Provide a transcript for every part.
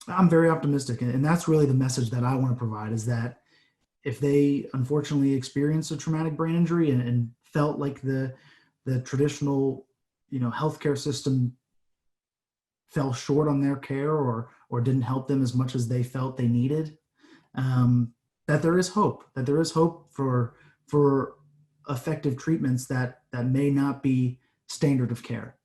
I'm very optimistic, and that's really the message that I want to provide, is that if they unfortunately experienced a traumatic brain injury and felt like the traditional, healthcare system fell short on their care, or didn't help them as much as they felt they needed, um, that there is hope. That there is hope for effective treatments that may not be standard of care.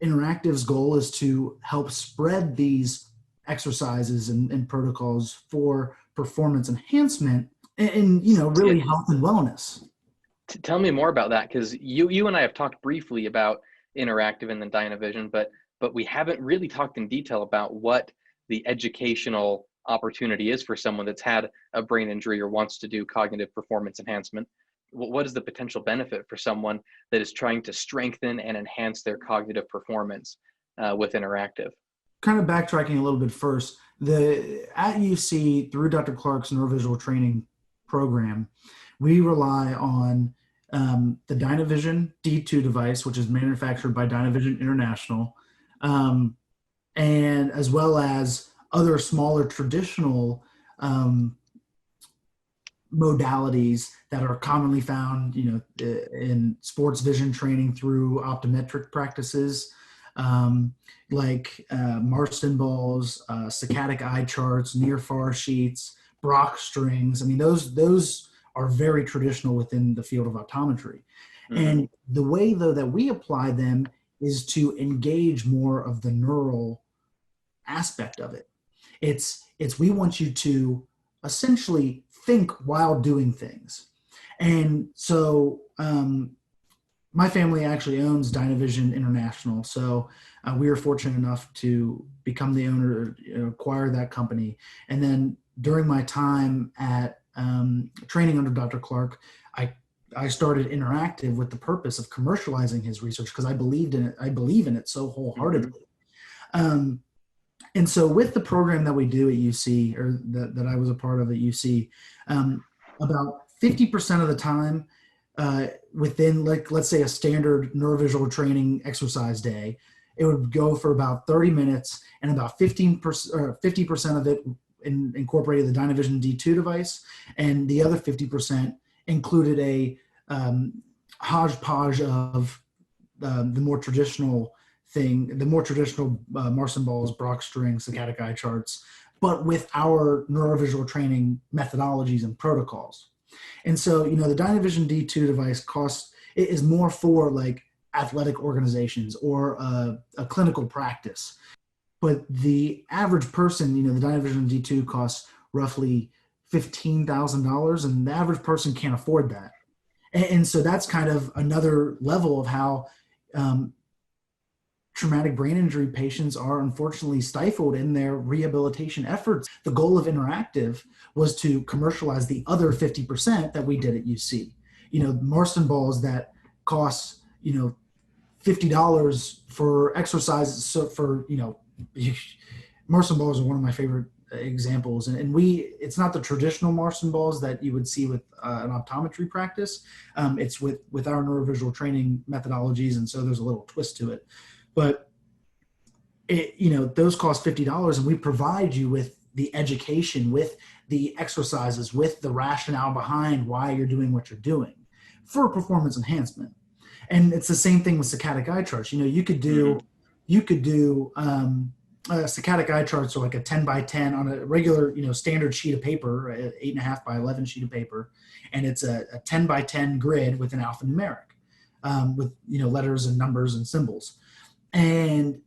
Inneuractive's goal is to help spread these exercises and protocols for performance enhancement and really health and wellness. Tell me more about that, because you and I have talked briefly about Inneuractive and the Dynavision, but we haven't really talked in detail about what the educational opportunity is for someone that's had a brain injury or wants to do cognitive performance enhancement. What is the potential benefit for someone that is trying to strengthen and enhance their cognitive performance with Inneuractive? Kind of backtracking a little bit first, at UC, through Dr. Clark's neurovisual training program, we rely on the Dynavision D2 device, which is manufactured by Dynavision International, and as well as other smaller traditional modalities that are commonly found, in sports vision training through optometric practices, like Marston balls, saccadic eye charts, near-far sheets, Brock strings. I mean, those are very traditional within the field of optometry. Mm-hmm. And the way, though, that we apply them is to engage more of the neural aspect of it. It's we want you to essentially think while doing things. And so my family actually owns Dynavision International. So we were fortunate enough to become the owner, acquire that company. And then during my time at training under Dr. Clark, I started Inneuractive with the purpose of commercializing his research, because I believed in it. I believe in it so wholeheartedly. Mm-hmm. And so with the program that we do at UC, or that I was a part of at UC, about 50% of the time within, like, let's say a standard neurovisual training exercise day, it would go for about 30 minutes, and about 15% or 50% of it incorporated the Dynavision D2 device, and the other 50% included a hodgepodge of the more traditional Marston balls, Brock strings, saccadic eye charts, but with our neurovisual training methodologies and protocols. And so, the Dynavision D2 device is more for like athletic organizations or a clinical practice. But the average person, the Dynavision D2 costs roughly $15,000, and the average person can't afford that. And so that's kind of another level of how traumatic brain injury patients are unfortunately stifled in their rehabilitation efforts. The goal of Inneuractive was to commercialize the other 50% that we did at UC. Marston balls that cost, $50 for exercises. So Marston balls are one of my favorite examples. And it's not the traditional Marston balls that you would see with an optometry practice. It's with our neurovisual training methodologies. And so there's a little twist to it. But those cost $50, and we provide you with the education, with the exercises, with the rationale behind why you're doing what you're doing for performance enhancement. And it's the same thing with saccadic eye charts. You could do saccadic eye charts, or like a 10 by 10 on a regular, standard sheet of paper, 8.5 by 11 sheet of paper, and it's a 10 by 10 grid with an alphanumeric, with letters and numbers and symbols. And,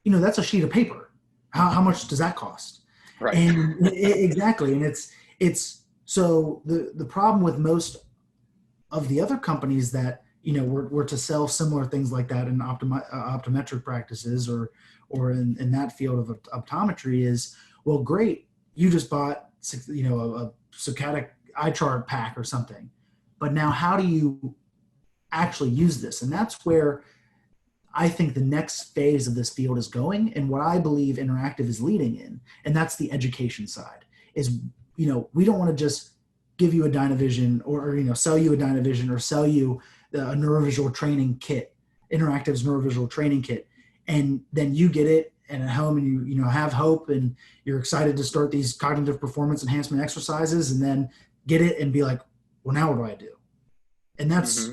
that's a sheet of paper. How much does that cost? Right. And exactly. And it's so the problem with most of the other companies that, were to sell similar things like that in optometric practices or in that field of optometry is, well, great. You just bought, a saccadic eye chart pack or something, but now how do you actually use this? And that's where I think the next phase of this field is going, and what I believe Inneuractive is leading in, and that's the education side, is, we don't want to just give you a Dynavision or sell you a Dynavision or sell you a neurovisual training kit, Inneuractive's neurovisual training kit, and then you get it and at home and you have hope and you're excited to start these cognitive performance enhancement exercises and then get it and be like, well, now what do I do? And that's,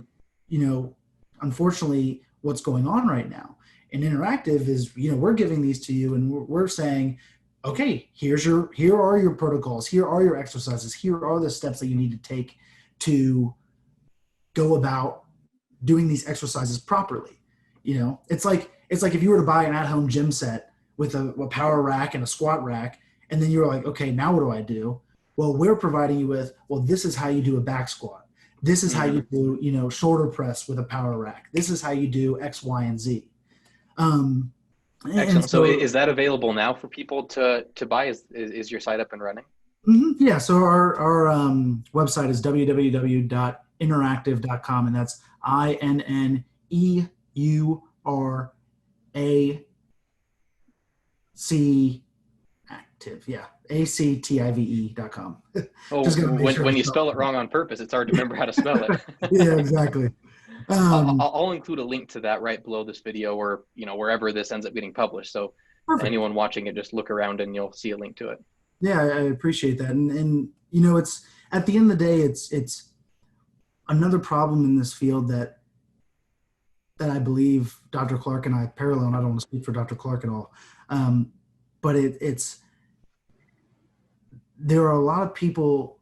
unfortunately what's going on right now. And Inneuractive is, we're giving these to you and we're saying, okay, here are your protocols, here are your exercises, here are the steps that you need to take to go about doing these exercises properly. It's like if you were to buy an at-home gym set with a power rack and a squat rack, and then you're like, okay, now what do I do? Well, we're providing you with, this is how you do a back squat. This is how you do, shoulder press with a power rack. This is how you do X, Y, and Z. Excellent. So is that available now for people to buy? Is your site up and running? Mm-hmm. Yeah. So our website is www.inneuractive.com, and that's INNEURAC active. Yeah. ACTIVE.com. Oh, when you spell it wrong on purpose, it's hard to remember how to spell it. Yeah, exactly. I'll include a link to that right below this video, or wherever this ends up getting published. So perfect. Anyone watching it, just look around and you'll see a link to it. Yeah, I appreciate that. And it's at the end of the day, it's another problem in this field that I believe Dr. Clark and I parallel. And I don't want to speak for Dr. Clark at all, but there are a lot of people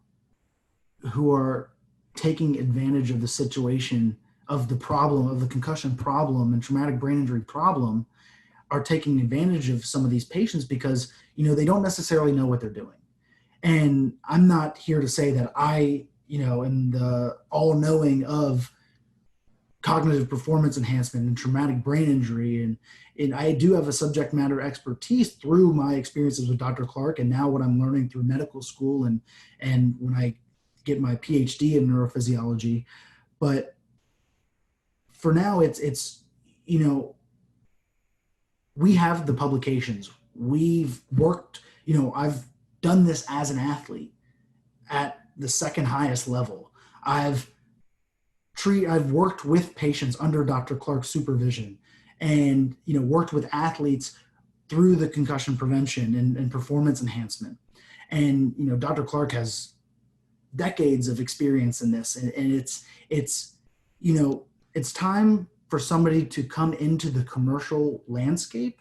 who are taking advantage of the situation, of the problem, of the concussion problem and traumatic brain injury problem, are taking advantage of some of these patients because, they don't necessarily know what they're doing. And I'm not here to say that I, am the all-knowing of cognitive performance enhancement and traumatic brain injury. And I do have a subject matter expertise through my experiences with Dr. Clark and now what I'm learning through medical school and when I get my PhD in neurophysiology. But for now, it's we have the publications. We've worked, I've done this as an athlete at the second highest level. I've worked with patients under Dr. Clark's supervision and, worked with athletes through the concussion prevention and performance enhancement. And, Dr. Clark has decades of experience in this. And it's time for somebody to come into the commercial landscape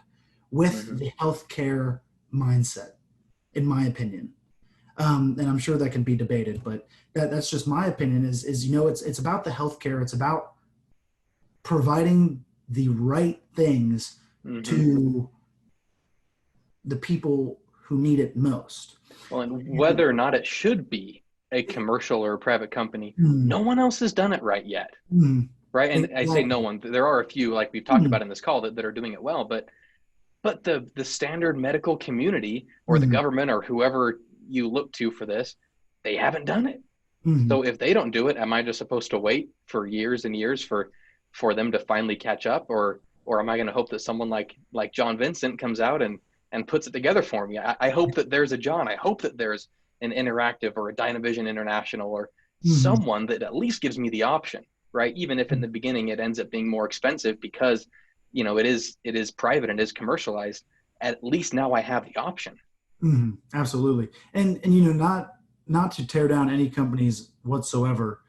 with the healthcare mindset, in my opinion. And I'm sure that can be debated, but that's just my opinion is it's about the healthcare. It's about providing the right things to the people who need it most. Well, and whether or not it should be a commercial or a private company, no one else has done it right yet. Right. And I say no one, there are a few, like we've talked about in this call, that are doing it well, but the standard medical community or the government or whoever you look to for this, they haven't done it. So if they don't do it, am I just supposed to wait for years and years for them to finally catch up? Or am I going to hope that someone like John Vincent comes out and puts it together for me? I hope that there's a John. I hope that there's an Inneuractive or a Dynavision International or someone that at least gives me the option, right? Even if in the beginning it ends up being more expensive because, it is private and is commercialized, at least now I have the option. Absolutely. And not to tear down any companies whatsoever.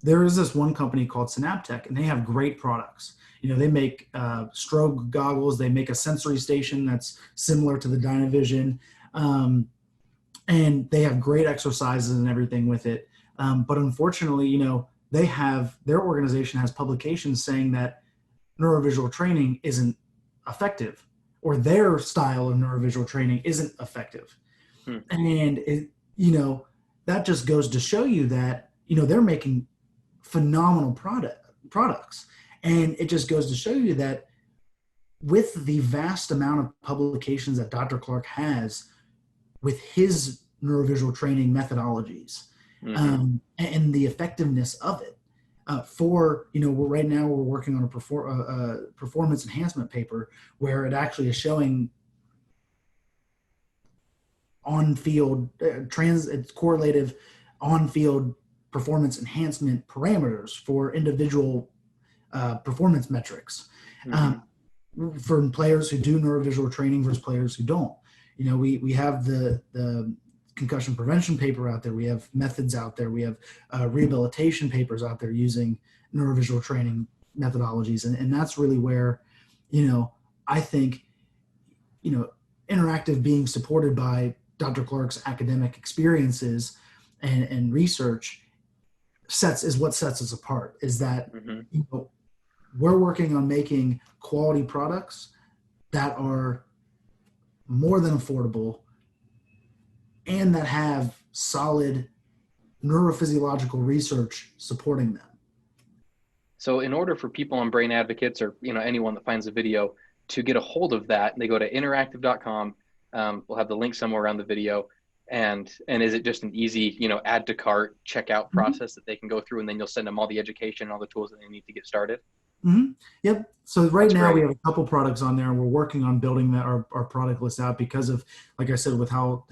There is this one company called Synaptech, and they have great products. They make strobe goggles. They make a sensory station that's similar to the Dynavision. And they have great exercises and everything with it. But unfortunately, their organization has publications saying that neurovisual training isn't effective, or their style of neurovisual training isn't effective. And that just goes to show you that, they're making phenomenal products. And it just goes to show you that with the vast amount of publications that Dr. Clark has with his neurovisual training methodologies, and the effectiveness of it, For, right now we're working on a performance enhancement paper where it actually is showing on-field it's correlative on-field performance enhancement parameters for individual performance metrics. Mm-hmm. For players who do neurovisual training versus players who don't. We have the concussion prevention paper out there. We have methods out there. We have rehabilitation papers out there using neurovisual training methodologies. And that's really where, I think, Inneuractive being supported by Dr. Clark's academic experiences and research is what sets us apart, is that, we're working on making quality products that are more than affordable and that have solid neurophysiological research supporting them. So in order for people on Brain Advocates or anyone that finds the video to get a hold of that, they go to inneuractive.com. We'll have the link somewhere around the video. And is it just an easy, add to cart checkout process that they can go through, and then you'll send them all the education and all the tools that they need to get started? Yep. So That's now great. We have a couple products on there, and we're working on building our product list out because of, like I said, with how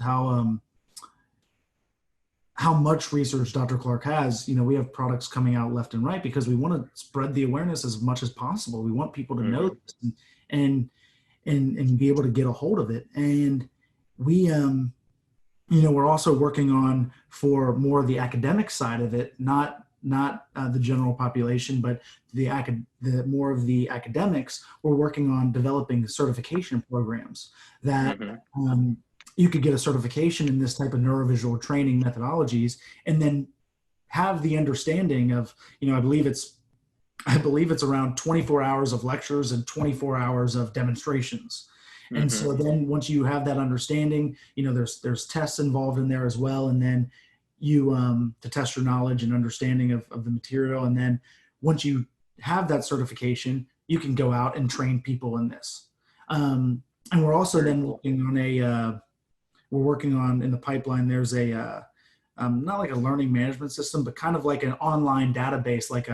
much research Dr. Clark has. We have products coming out left and right because we want to spread the awareness as much as possible. We want people to know this and be able to get a hold of it. And we, we're also working on, for more of the academic side of it, not the general population, but the more of the academics. We're working on developing certification programs that you could get a certification in this type of neurovisual training methodologies, and then have the understanding of, I believe it's around 24 hours of lectures and 24 hours of demonstrations. And so then once you have that understanding, there's tests involved in there as well. And then you to test your knowledge and understanding of the material. And then once you have that certification, you can go out and train people in this. And we're also then working on in the pipeline, there's a, not like a learning management system, but kind of like an online database, like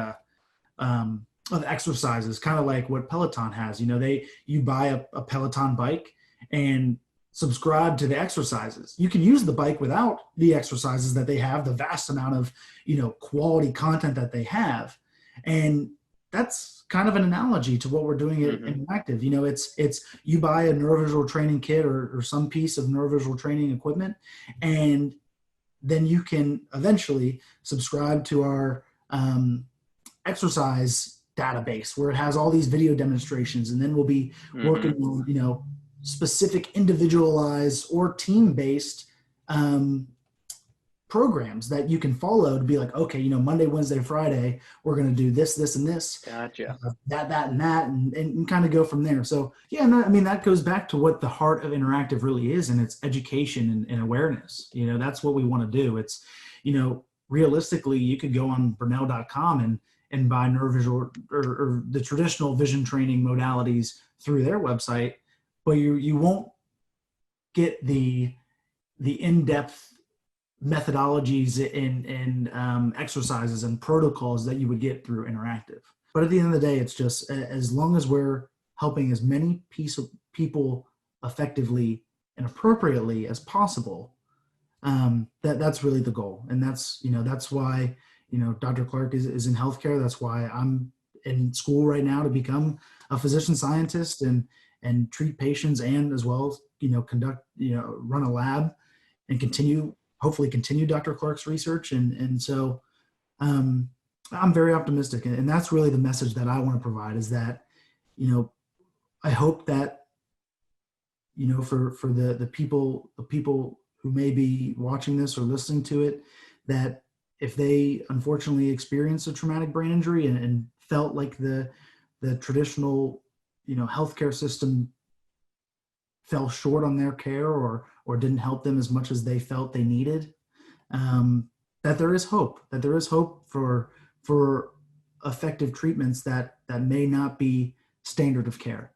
of exercises, kind of like what Peloton has. You buy a Peloton bike and subscribe to the exercises. You can use the bike without the exercises that they have, the vast amount of, quality content that they have. And that's kind of an analogy to what we're doing at Inneuractive. It's you buy a neurovisual training kit or some piece of neurovisual training equipment, and then you can eventually subscribe to our exercise database where it has all these video demonstrations. And then we'll be working on, specific individualized or team-based programs that you can follow to be like, okay, Monday, Wednesday, Friday, we're going to do this, this, and this. Gotcha. That, and that, and kind of go from there. So yeah, that goes back to what the heart of Inneuractive really is, and it's education and awareness. That's what we want to do. It's, realistically, you could go on Brunel.com and buy neurovisual or the traditional vision training modalities through their website, but you won't get the in-depth methodologies and exercises and protocols that you would get through Inneuractive. But at the end of the day, it's just, as long as we're helping as many people effectively and appropriately as possible, that's really the goal. And that's why, Dr. Clark is in healthcare. That's why I'm in school right now to become a physician scientist and treat patients, and as well as, conduct, run a lab and hopefully continue Dr. Clark's research. And so I'm very optimistic. And that's really the message that I want to provide, is that, I hope that, for the people who may be watching this or listening to it, that if they unfortunately experience a traumatic brain injury and felt like the traditional, healthcare system fell short on their care or didn't help them as much as they felt they needed, that there is hope for effective treatments that may not be standard of care.